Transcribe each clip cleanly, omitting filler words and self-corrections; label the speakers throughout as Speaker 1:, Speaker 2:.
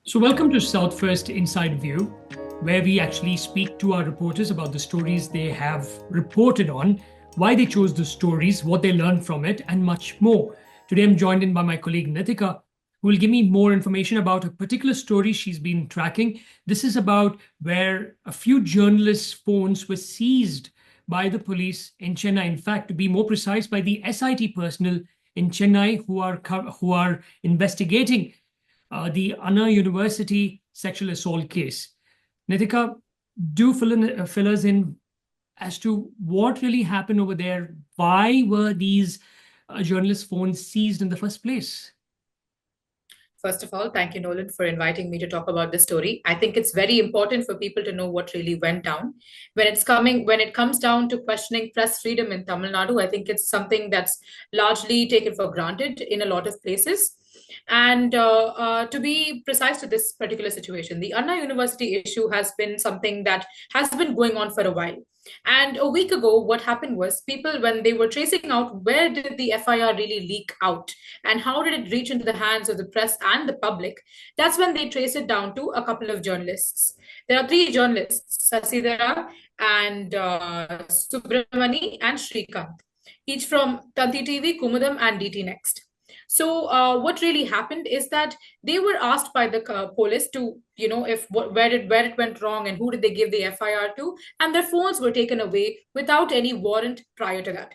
Speaker 1: So, welcome to South First Inside View, where we actually speak to our reporters about the stories they have reported on, why they chose the stories, what they learned from it, and much more. Today, I'm joined in by my colleague Nitika, who will give me more information about a particular story she's been tracking. This is about where a few journalists' phones were seized by the police in Chennai. In fact, to be more precise, by the SIT personnel in Chennai who are investigating the Anna University sexual assault case. Nitika, do fill us in as to what really happened over there. Why were these journalists' phones seized in the first place?
Speaker 2: First of all, thank you, Nolan, for inviting me to talk about this story. I think it's very important for people to know what really went down. When it comes down to questioning press freedom in Tamil Nadu, I think it's something that's largely taken for granted in a lot of places. And to be precise to this particular situation, the Anna University issue has been something that has been going on for a while. And a week ago, what happened was people, when they were tracing out where did the FIR really leak out and how did it reach into the hands of the press and the public, that's when they trace it down to a couple of journalists. There are three journalists, Sasidhara and Subramani and Shrikant, each from Tanti TV, Kumudam, and DT Next. So what really happened is that they were asked by the police to, if where it went wrong and who did they give the FIR to, and their phones were taken away without any warrant prior to that.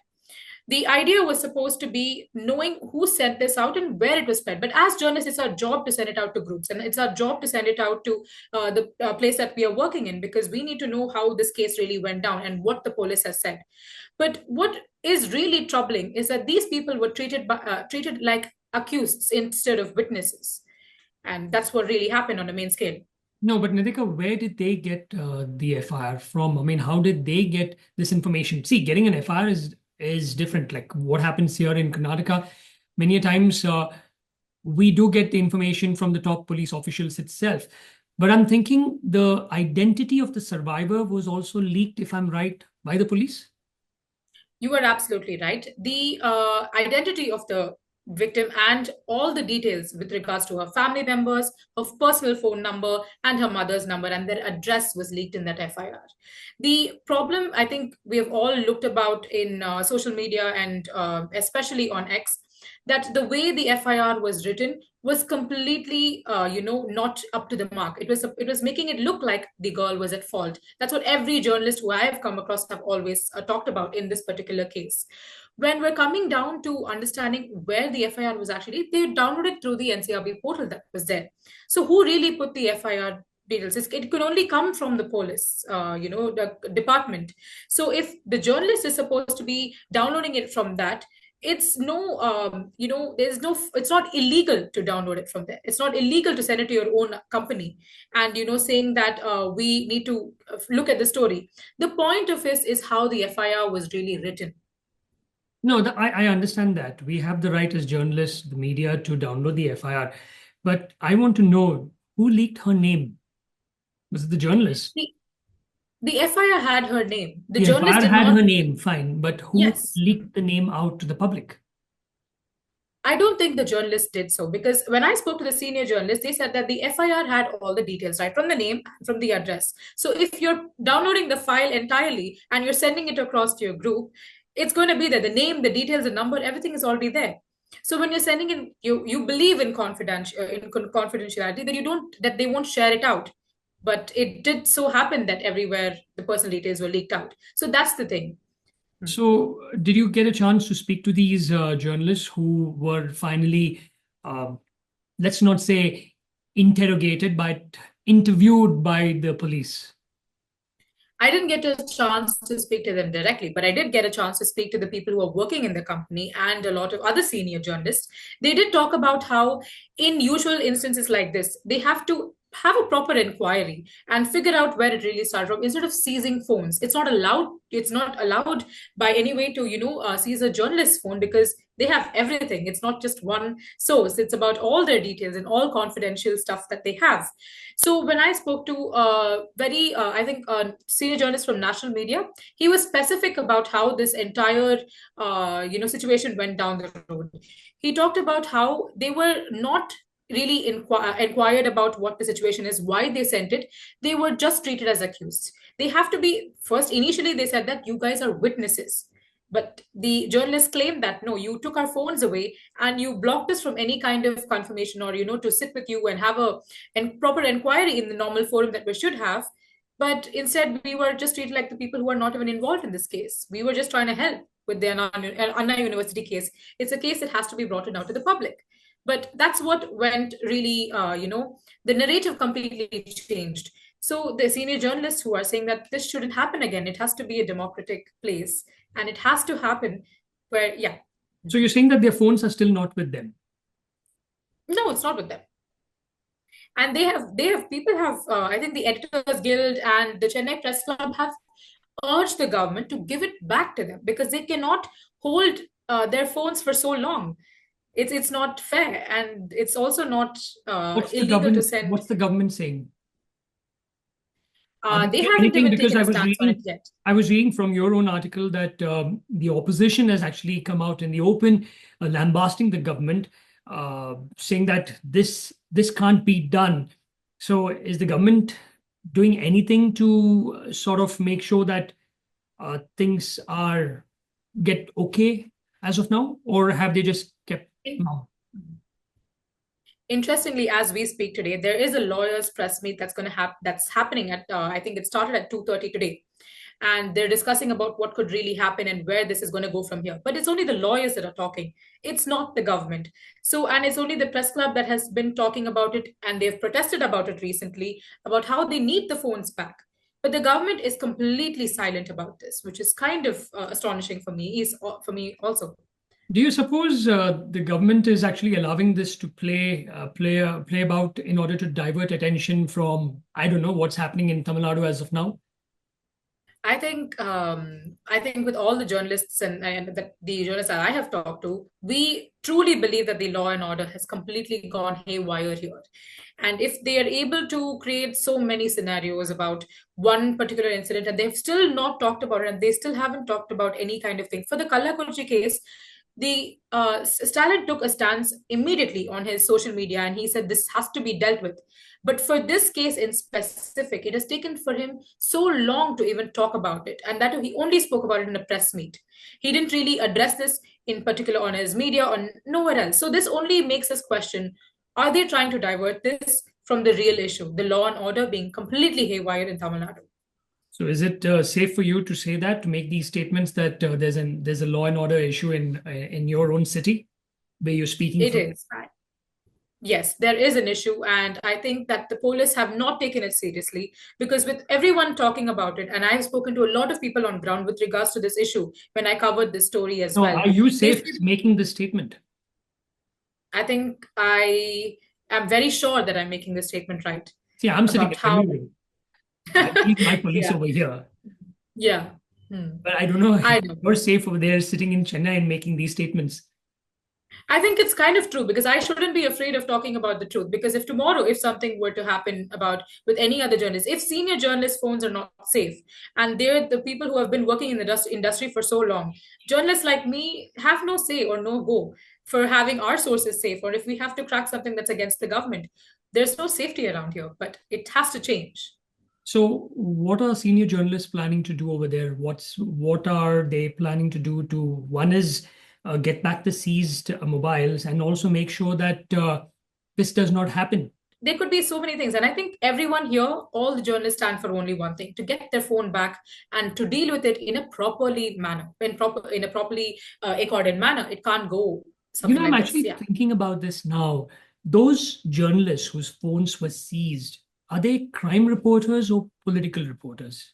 Speaker 2: The idea was supposed to be knowing who sent this out and where it was spread. But as journalists, it's our job to send it out to groups, and it's our job to send it out to the place that we are working in, because we need to know how this case really went down and what the police has said. But what is really troubling is that these people were treated like accused instead of witnesses, and that's what really happened on a main scale.
Speaker 1: No, but Nitika, where did they get the FIR from? I mean, how did they get this information? See, getting an FIR is different. Like what happens here in Karnataka, many times we do get the information from the top police officials itself. But I'm thinking the identity of the survivor was also leaked, if I'm right, by the police.
Speaker 2: You are absolutely right. The identity of the victim and all the details with regards to her family members, her personal phone number, and her mother's number, and their address was leaked in that FIR. The problem, I think, we have all looked about in social media and especially on X, that the way the FIR was written was completely, not up to the mark. It was making it look like the girl was at fault. That's what every journalist who I have come across have always talked about in this particular case. When we're coming down to understanding where the FIR was actually, they downloaded through the NCRB portal that was there. So who really put the FIR details? It could only come from the police, the department. So if the journalist is supposed to be downloading it from that, it's no there's no it's not illegal to download it from there. It's not illegal to send it to your own company and saying that we need to look at the story. The point of this is how the FIR was really written.
Speaker 1: No, I understand that. We have the right as journalists, the media, to download the FIR. But I want to know who leaked her name. Was it the journalist?
Speaker 2: The FIR had her name. The
Speaker 1: The
Speaker 2: journalist
Speaker 1: FIR
Speaker 2: did
Speaker 1: had
Speaker 2: not.
Speaker 1: her name, fine. But who
Speaker 2: Yes.
Speaker 1: leaked the name out to the public?
Speaker 2: I don't think the journalist did so, because when I spoke to the senior journalist, they said that the FIR had all the details, right, from the name, from the address. So if you're downloading the file entirely and you're sending it across to your group, it's going to be there. The name, the details, the number, everything is already there. So when you're sending in, you believe in confidentiality, that you don't that they won't share it out. But it did so happen that everywhere the personal details were leaked out. So that's the thing.
Speaker 1: So, did you get a chance to speak to these journalists who were finally, uh, let's not say interrogated, but interviewed by the police?
Speaker 2: I didn't get a chance to speak to them directly, but I did get a chance to speak to the people who are working in the company and a lot of other senior journalists. They did talk about how, in usual instances like this, they have to have a proper inquiry and figure out where it really started from instead of seizing phones. It's not allowed by any way to seize a journalist's phone, because they have everything. It's not just one source. It's about all their details and all confidential stuff that they have. So when I spoke to very, I think, a senior journalist from national media, he was specific about how this entire, situation went down the road. He talked about how they were not really inquired about what the situation is, why they sent it, they were just treated as accused. They have to be first. Initially, they said that you guys are witnesses. But the journalists claimed that no, you took our phones away and you blocked us from any kind of confirmation or, to sit with you and have a proper inquiry in the normal forum that we should have. But instead, we were just treated like the people who are not even involved in this case. We were just trying to help with the Anna University case. It's a case that has to be brought out to the public. But that's what went really, the narrative completely changed. So the senior journalists who are saying that this shouldn't happen again, it has to be a democratic place, and it has to happen where, yeah.
Speaker 1: So you're saying that their phones are still not with them?
Speaker 2: No, it's not with them. And people have, I think the Editors Guild and the Chennai Press Club have urged the government to give it back to them because they cannot hold their phones for so long. It's not fair, and it's also not illegal to send.
Speaker 1: What's the government saying?
Speaker 2: They haven't even taken a stance on it yet.
Speaker 1: I was reading from your own article that the opposition has actually come out in the open, lambasting the government, saying that this can't be done. So is the government doing anything to sort of make sure that things get okay as of now, or have they just kept mum?
Speaker 2: Interestingly, as we speak today, there is a lawyers' press meet that's happening at I think it started at 2:30 today, and they're discussing about what could really happen and where this is going to go from here. But it's only the lawyers that are talking. It's not the government. So, and it's only the press club that has been talking about it, and they've protested about it recently about how they need the phones back. But the government is completely silent about this, which is kind of astonishing for me. For me also.
Speaker 1: Do you suppose the government is actually allowing this to play about in order to divert attention from, I don't know, what's happening in Tamil Nadu as of now?
Speaker 2: I think with all the journalists and the journalists that I have talked to, we truly believe that the law and order has completely gone haywire here. And if they are able to create so many scenarios about one particular incident and they've still not talked about it and they still haven't talked about any kind of thing. For the Kallakurchi case, the Stalin took a stance immediately on his social media and he said this has to be dealt with. But for this case in specific, it has taken for him so long to even talk about it. And that he only spoke about it in a press meet. He didn't really address this in particular on his media or nowhere else. So this only makes us question, are they trying to divert this from the real issue, the law and order being completely haywire in Tamil Nadu?
Speaker 1: So is it safe for you to say that, to make these statements that there's a law and order issue in your own city where you're speaking
Speaker 2: from?
Speaker 1: It is.
Speaker 2: Yes, there is an issue. And I think that the police have not taken it seriously because with everyone talking about it, and I've spoken to a lot of people on ground with regards to this issue when I covered this story as well.
Speaker 1: Are you safe making this statement?
Speaker 2: I think I am very sure that I'm making this statement right.
Speaker 1: See, I'm sitting at home. I need my police over here.
Speaker 2: Yeah.
Speaker 1: But I don't know if you're safe over there sitting in Chennai and making these statements.
Speaker 2: I think it's kind of true because I shouldn't be afraid of talking about the truth. Because if tomorrow, if something were to happen with any other journalist, if senior journalist phones are not safe and they're the people who have been working in the industry for so long, journalists like me have no say or no go for having our sources safe. Or if we have to crack something that's against the government, there's no safety around here, but it has to change.
Speaker 1: So what are senior journalists planning to do over there? What are they planning to do one is get back the seized mobiles and also make sure that this does not happen?
Speaker 2: There could be so many things. And I think everyone here, all the journalists stand for only one thing, to get their phone back and to deal with it in a properly accorded manner. It can't go something
Speaker 1: I'm actually thinking about this now. Those journalists whose phones were seized, are they crime reporters or political reporters?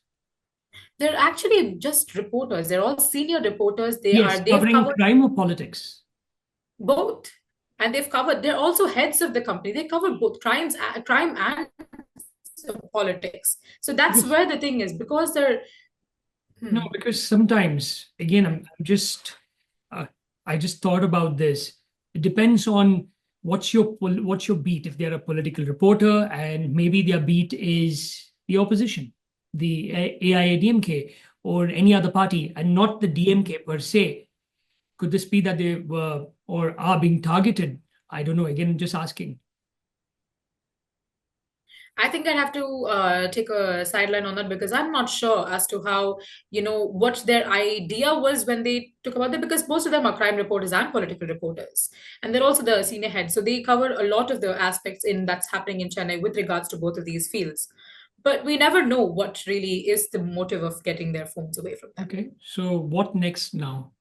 Speaker 2: They're actually just reporters. They're all senior reporters.
Speaker 1: They've covering crime or politics?
Speaker 2: Both. And they're also heads of the company. They cover both crime and politics. So that's where the thing is, because they're...
Speaker 1: No, because sometimes, again, I just thought about this. It depends on what's your beat. If they're a political reporter and maybe their beat is the opposition, the AIADMK or any other party, and not the DMK per se, could this be that they were or are being targeted? I don't know. Again, just asking.
Speaker 2: I think I'd have to take a sideline on that because I'm not sure as to how, what their idea was when they took about that, because most of them are crime reporters and political reporters. And they're also the senior heads. So they cover a lot of the aspects in that's happening in Chennai with regards to both of these fields. But we never know what really is the motive of getting their phones away from them.
Speaker 1: Okay, so what next now?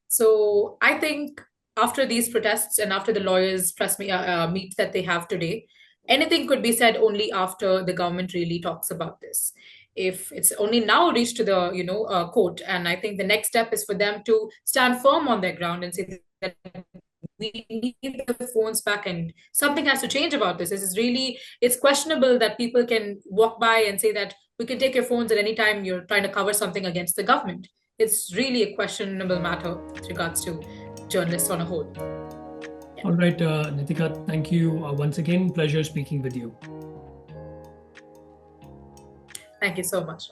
Speaker 2: So I think after these protests and after the lawyers meet that they have today, anything could be said only after the government really talks about this. If it's only now reached to the court, and I think the next step is for them to stand firm on their ground and say that we need the phones back and something has to change about this. This is really, it's questionable that people can walk by and say that we can take your phones at any time you're trying to cover something against the government. It's really a questionable matter with regards to journalists on a whole. Yeah.
Speaker 1: All right, Nitika, thank you once again. Pleasure speaking with you.
Speaker 2: Thank you so much.